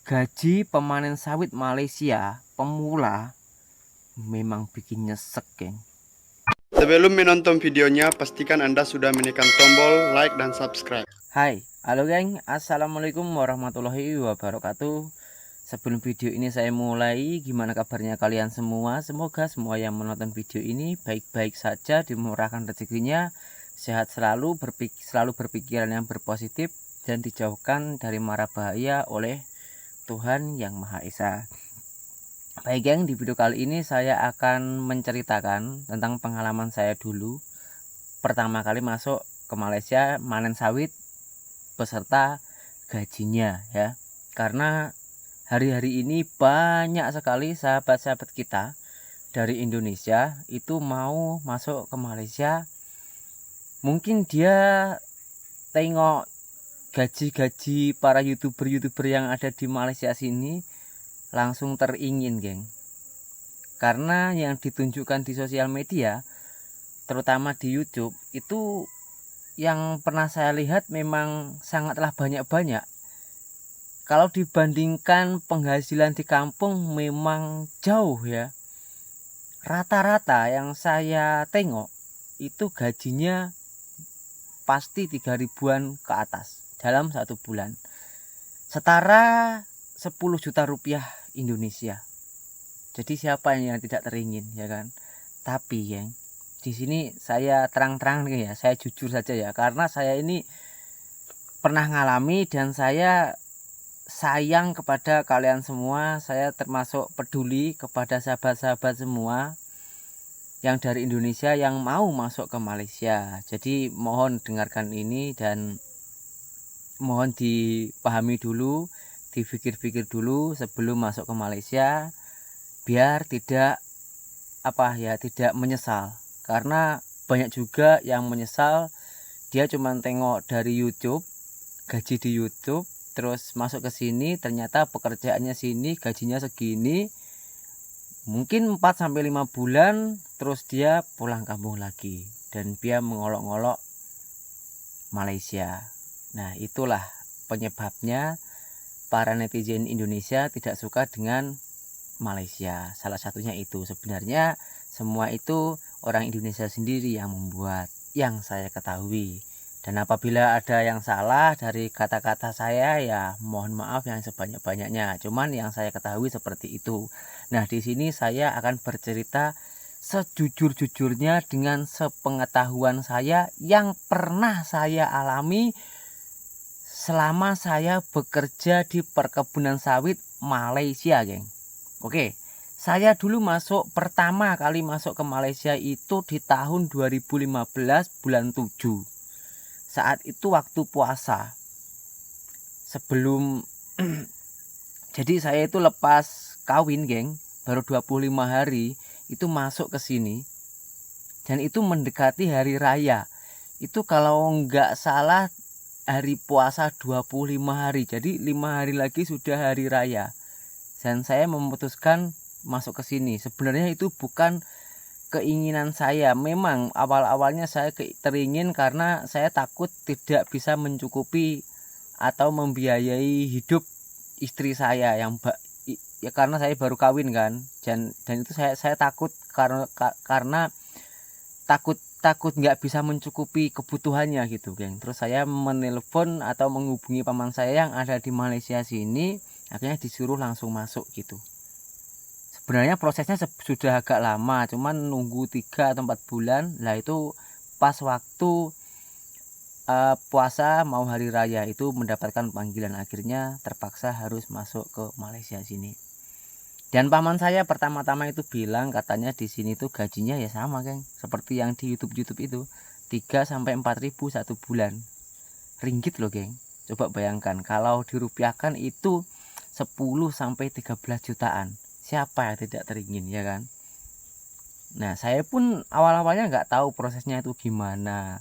Gaji pemanen sawit Malaysia pemula memang bikin nyesek, geng. Sebelum menonton videonya, pastikan Anda sudah menekan tombol like dan subscribe. Hai, halo geng, assalamualaikum warahmatullahi wabarakatuh. Sebelum video ini saya mulai, gimana kabarnya kalian semua? Semoga semua yang menonton video ini baik-baik saja, dimurahkan rezekinya, sehat selalu, selalu berpikiran yang berpositif, dan dijauhkan dari mara bahaya oleh Tuhan Yang Maha Esa. Baik geng, di video kali ini saya akan menceritakan tentang pengalaman saya dulu pertama kali masuk ke Malaysia manen sawit beserta gajinya ya. Karena hari-hari ini banyak sekali sahabat-sahabat kita dari Indonesia itu mau masuk ke Malaysia. Mungkin dia tengok gaji-gaji para YouTuber yang ada di Malaysia sini langsung teringin, geng. Karena yang ditunjukkan di sosial media, terutama di YouTube, itu yang pernah saya lihat memang sangatlah banyak-banyak. Kalau dibandingkan penghasilan di kampung memang jauh ya. Rata-rata yang saya tengok itu gajinya pasti 3 ribuan ke atas dalam 1 bulan. Setara 10 juta rupiah Indonesia. Jadi siapa yang tidak teringin, ya kan? Tapi yang di sini saya terang-terang nih ya, saya jujur saja ya, karena saya ini pernah ngalami dan saya sayang kepada kalian semua. Saya termasuk peduli kepada sahabat-sahabat semua yang dari Indonesia yang mau masuk ke Malaysia. Jadi mohon dengarkan ini dan mohon dipahami dulu, dipikir-pikir dulu sebelum masuk ke Malaysia, biar tidak tidak menyesal. Karena banyak juga yang menyesal, dia cuma tengok dari YouTube, gaji di YouTube, terus masuk ke sini ternyata pekerjaannya sini gajinya segini, mungkin 4 sampai 5 bulan terus dia pulang kampung lagi dan dia mengolok-olok Malaysia. Nah, itulah penyebabnya para netizen Indonesia tidak suka dengan Malaysia. Salah satunya itu. Sebenarnya semua itu orang Indonesia sendiri yang membuat, yang saya ketahui. Dan apabila ada yang salah dari kata-kata saya, ya mohon maaf yang sebanyak-banyaknya. Cuman yang saya ketahui seperti itu. Nah, di sini saya akan bercerita sejujur-jujurnya dengan sepengetahuan saya yang pernah saya alami selama saya bekerja di perkebunan sawit Malaysia, geng. Oke, saya dulu pertama kali masuk ke Malaysia itu di tahun 2015 bulan 7. Saat itu waktu puasa. Sebelum jadi saya itu lepas kawin, geng, baru 25 hari itu masuk ke sini. Dan itu mendekati hari raya. Itu kalau nggak salah hari puasa 25 hari. Jadi 5 hari lagi sudah hari raya. Dan saya memutuskan masuk ke sini. Sebenarnya itu bukan keinginan saya. Memang awal-awalnya saya teringin karena saya takut tidak bisa mencukupi atau membiayai hidup istri saya yang ya karena saya baru kawin kan. Dan itu saya takut karena takut nggak bisa mencukupi kebutuhannya gitu, geng. Terus saya menelpon atau menghubungi paman saya yang ada di Malaysia sini, akhirnya disuruh langsung masuk gitu. Sebenarnya prosesnya sudah agak lama, cuman nunggu 3 atau 4 bulan. Lah itu pas waktu puasa mau hari raya itu mendapatkan panggilan, akhirnya terpaksa harus masuk ke Malaysia sini. Dan paman saya pertama-tama itu bilang katanya di sini tuh gajinya ya sama, geng, seperti yang di YouTube itu 3 sampai 4 ribu 1 bulan. Ringgit loh, geng. Coba bayangkan kalau dirupiahkan itu 10 sampai 13 jutaan. Siapa yang tidak teringin, ya kan? Nah, saya pun awal-awalnya nggak tahu prosesnya itu gimana.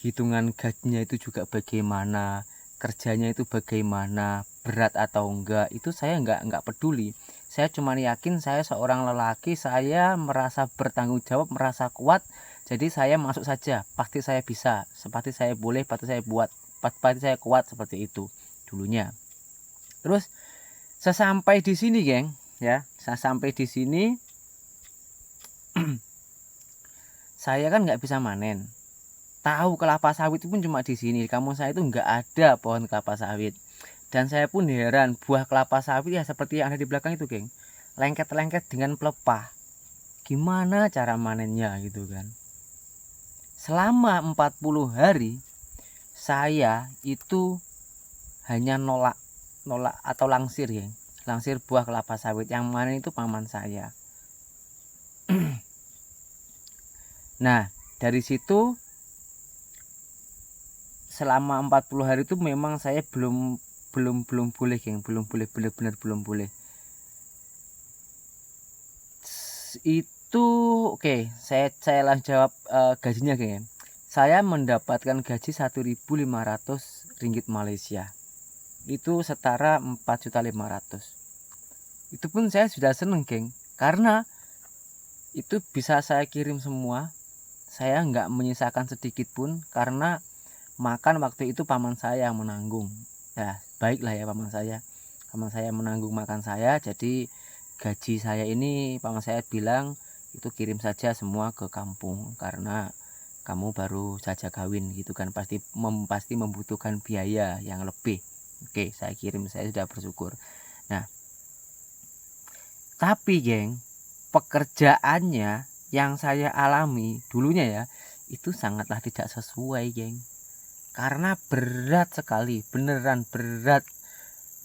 Hitungan gajinya itu juga bagaimana, kerjanya itu bagaimana, berat atau enggak, itu saya enggak peduli. Saya cuma yakin saya seorang lelaki, saya merasa bertanggung jawab, merasa kuat, jadi saya masuk saja. Pasti saya bisa, pasti saya boleh, pasti saya buat, pasti saya kuat, seperti itu dulunya. Terus Sesampai di sini, geng, ya, sesampai di sini saya kan nggak bisa manen. Tahu kelapa sawit itu pun cuma di sini. Di kampung saya itu nggak ada pohon kelapa sawit. Dan saya pun heran, buah kelapa sawit ya seperti yang ada di belakang itu, geng. Lengket-lengket dengan pelepah. Gimana cara manennya gitu kan? Selama 40 hari saya itu hanya nolak atau langsir, geng. Langsir buah kelapa sawit, yang manen itu paman saya. Nah, dari situ selama 40 hari itu memang saya belum boleh, geng, belum boleh, benar-benar belum boleh. Itu oke, saya langsung jawab gajinya, geng. Saya mendapatkan gaji 1.500 ringgit Malaysia. Itu setara 4.500.000. Itu pun saya sudah seneng, geng, karena itu bisa saya kirim semua. Saya nggak menyisakan sedikit pun karena makan waktu itu paman saya yang menanggung. Ya, baiklah ya paman saya. Paman saya menanggung makan saya, jadi gaji saya ini paman saya bilang itu kirim saja semua ke kampung karena kamu baru saja kawin gitu kan, pasti membutuhkan biaya yang lebih. Oke, saya kirim, saya sudah bersyukur. Nah, tapi geng, pekerjaannya yang saya alami dulunya ya, itu sangatlah tidak sesuai, geng. Karena berat sekali, beneran berat.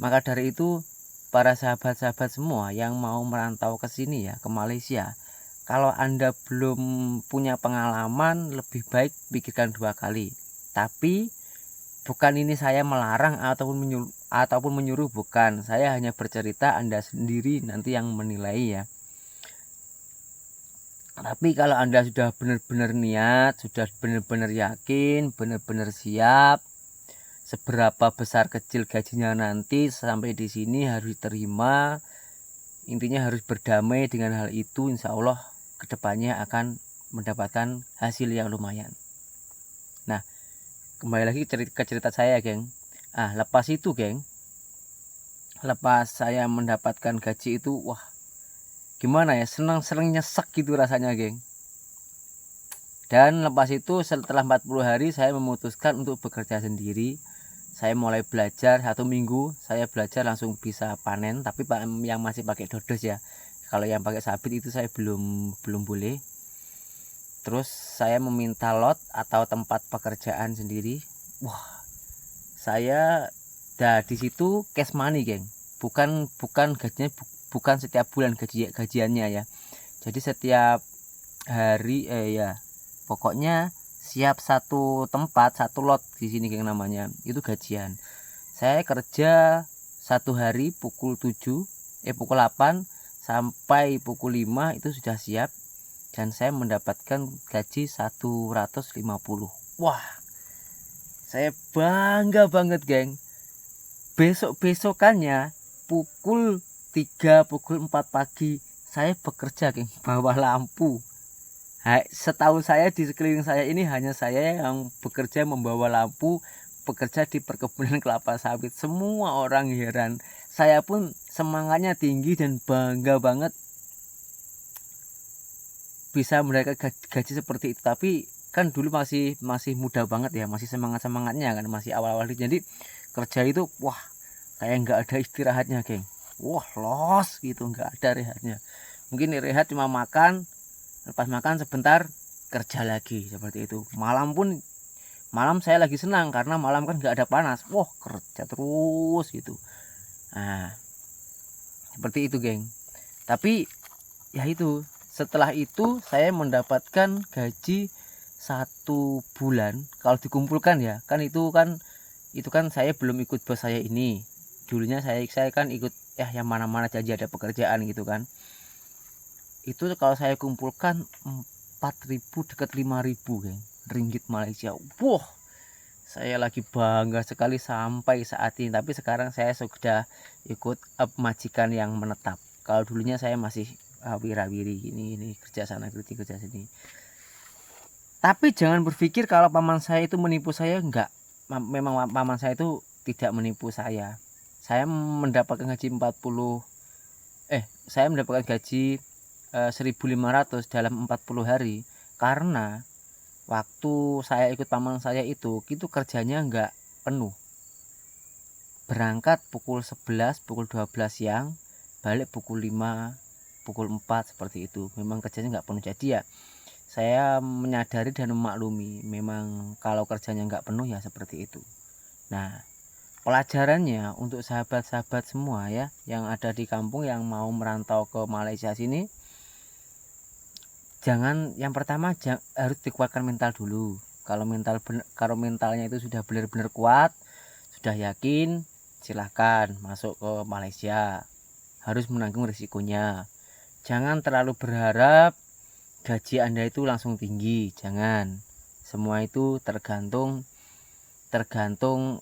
Maka dari itu para sahabat-sahabat semua yang mau merantau ke sini ya, ke Malaysia, kalau Anda belum punya pengalaman, lebih baik pikirkan 2 kali. Tapi bukan ini saya melarang ataupun menyuruh, bukan. Saya hanya bercerita, Anda sendiri nanti yang menilai ya. Tapi kalau Anda sudah benar-benar niat, sudah benar-benar yakin, benar-benar siap, seberapa besar kecil gajinya nanti sampai di sini harus diterima. Intinya harus berdamai dengan hal itu, insya Allah kedepannya akan mendapatkan hasil yang lumayan. Nah, kembali lagi ke cerita saya, geng. Lepas itu, geng, lepas saya mendapatkan gaji itu, wah, gimana ya, senang nyesek gitu rasanya, geng. Dan lepas itu setelah 40 hari saya memutuskan untuk bekerja sendiri. Saya mulai belajar 1 minggu, saya belajar langsung bisa panen, tapi yang masih pakai dodos ya. Kalau yang pakai sabit itu saya belum boleh. Terus saya meminta lot atau tempat pekerjaan sendiri. Wah, saya di situ cash money, geng. Bukan gajinya, bukan setiap bulan gajiannya ya. Jadi setiap hari pokoknya siap satu tempat, satu lot di sini, geng, namanya. Itu gajian. Saya kerja 1 hari pukul 8 sampai pukul 5 itu sudah siap. Dan saya mendapatkan gaji 150. Wah, saya bangga banget, geng. Besok-besokannya pukul 3, pukul 4 pagi saya bekerja, geng, bawah lampu. Setahu saya di sekeliling saya ini hanya saya yang bekerja membawa lampu, bekerja di perkebunan kelapa sawit. Semua orang heran. Saya pun semangatnya tinggi dan bangga banget bisa mereka gaji seperti itu. Tapi kan dulu masih muda banget ya, masih semangatnya kan, masih awal-awal. Jadi kerja itu wah, kayak nggak ada istirahatnya, geng. Wah, los gitu, nggak ada rehatnya. Mungkin rehat cuma makan, lepas makan sebentar kerja lagi, seperti itu. Malam saya lagi senang karena malam kan nggak ada panas. Wah, kerja terus gitu. Nah, seperti itu, geng. Tapi ya itu, setelah itu saya mendapatkan gaji 1 bulan kalau dikumpulkan ya, kan itu kan saya belum ikut bos saya ini. Dulunya saya kan ikut ya yang mana-mana janji ada pekerjaan gitu kan. Itu kalau saya kumpulkan 4.000 dekat 5.000, geng, ringgit Malaysia. Wah, saya lagi bangga sekali sampai saat ini. Tapi sekarang saya sudah ikut majikan yang menetap. Kalau dulunya saya masih wira-wiri, ini kerja sana kerja sini. Tapi jangan berpikir kalau paman saya itu menipu saya, enggak. Memang paman saya itu tidak menipu saya. saya mendapatkan gaji 1.500 dalam 40 hari karena waktu saya ikut paman saya itu kerjanya nggak penuh. Berangkat pukul 11, pukul 12 siang, balik pukul 5, pukul 4 seperti itu. Memang kerjanya nggak penuh. Jadi ya saya menyadari dan memaklumi memang kalau kerjanya nggak penuh ya seperti itu. Nah, pelajarannya untuk sahabat-sahabat semua ya yang ada di kampung yang mau merantau ke Malaysia sini, yang pertama harus dikuatkan mental dulu. Kalau mentalnya itu sudah benar-benar kuat, sudah yakin, silahkan masuk ke Malaysia. Harus menanggung risikonya. Jangan terlalu berharap gaji Anda itu langsung tinggi, jangan. Semua itu tergantung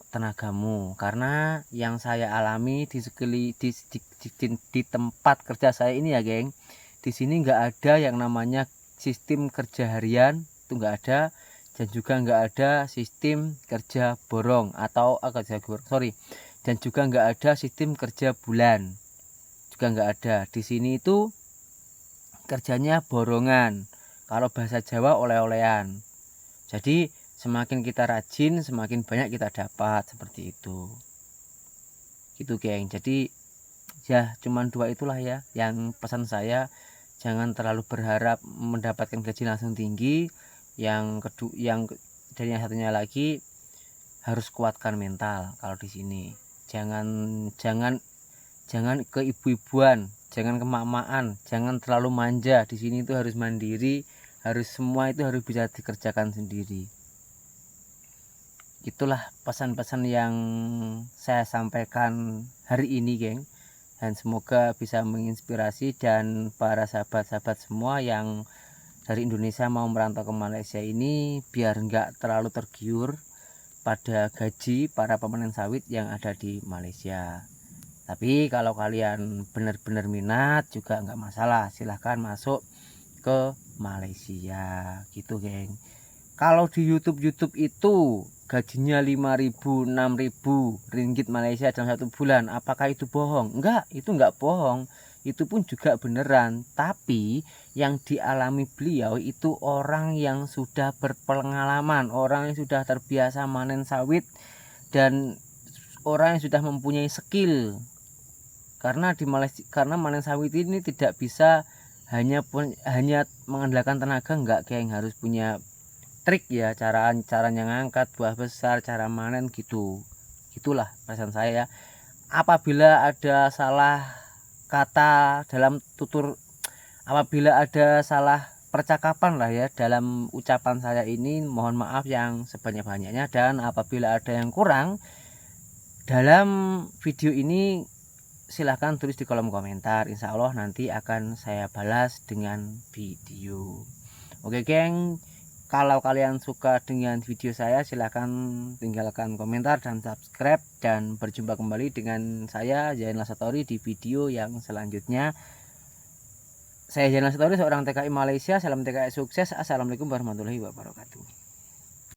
tenagamu. Karena yang saya alami di tempat kerja saya ini ya, geng. Di sini nggak ada yang namanya sistem kerja harian, itu nggak ada. Dan juga nggak ada sistem kerja borong dan juga nggak ada sistem kerja bulan, juga nggak ada. Di sini itu kerjanya borongan, kalau bahasa Jawa oleh-olehan. Jadi semakin kita rajin semakin banyak kita dapat, seperti itu gitu geng. Jadi ya cuman dua itulah ya yang pesan saya, jangan terlalu berharap mendapatkan gaji langsung tinggi. Yang satunya lagi harus kuatkan mental. Kalau di sini jangan keibu-ibuan, jangan kemak-makan, jangan terlalu manja. Di sini itu harus mandiri, semua itu harus bisa dikerjakan sendiri. Itulah pesan-pesan yang saya sampaikan hari ini, geng. Dan semoga bisa menginspirasi dan para sahabat-sahabat semua yang dari Indonesia mau merantau ke Malaysia ini biar nggak terlalu tergiur pada gaji para pemanen sawit yang ada di Malaysia. Tapi kalau kalian benar-benar minat juga nggak masalah, silahkan masuk ke Malaysia gitu, geng. Kalau di YouTube itu gajinya 5.000 6.000 ringgit Malaysia dalam 1 bulan, apakah itu bohong? Enggak, itu enggak bohong, itu pun juga beneran. Tapi yang dialami beliau itu orang yang sudah berpengalaman, orang yang sudah terbiasa manen sawit, dan orang yang sudah mempunyai skill. Karena di Malaysia, karena manen sawit ini tidak bisa hanya mengandalkan tenaga, enggak, geng. Harus punya trik ya, caranya ngangkat buah besar, cara manen gitu. Itulah pesan saya. Apabila ada salah kata dalam apabila ada salah percakapan lah ya dalam ucapan saya ini, mohon maaf yang sebanyak-banyaknya. Dan apabila ada yang kurang dalam video ini, silahkan tulis di kolom komentar. Insya Allah nanti akan saya balas dengan video. Oke, geng. Kalau kalian suka dengan video saya, silahkan tinggalkan komentar dan subscribe. Dan berjumpa kembali dengan saya, Zainal Satori, di video yang selanjutnya. Saya Zainal Satori, seorang TKI Malaysia. Salam TKI sukses. Assalamualaikum warahmatullahi wabarakatuh.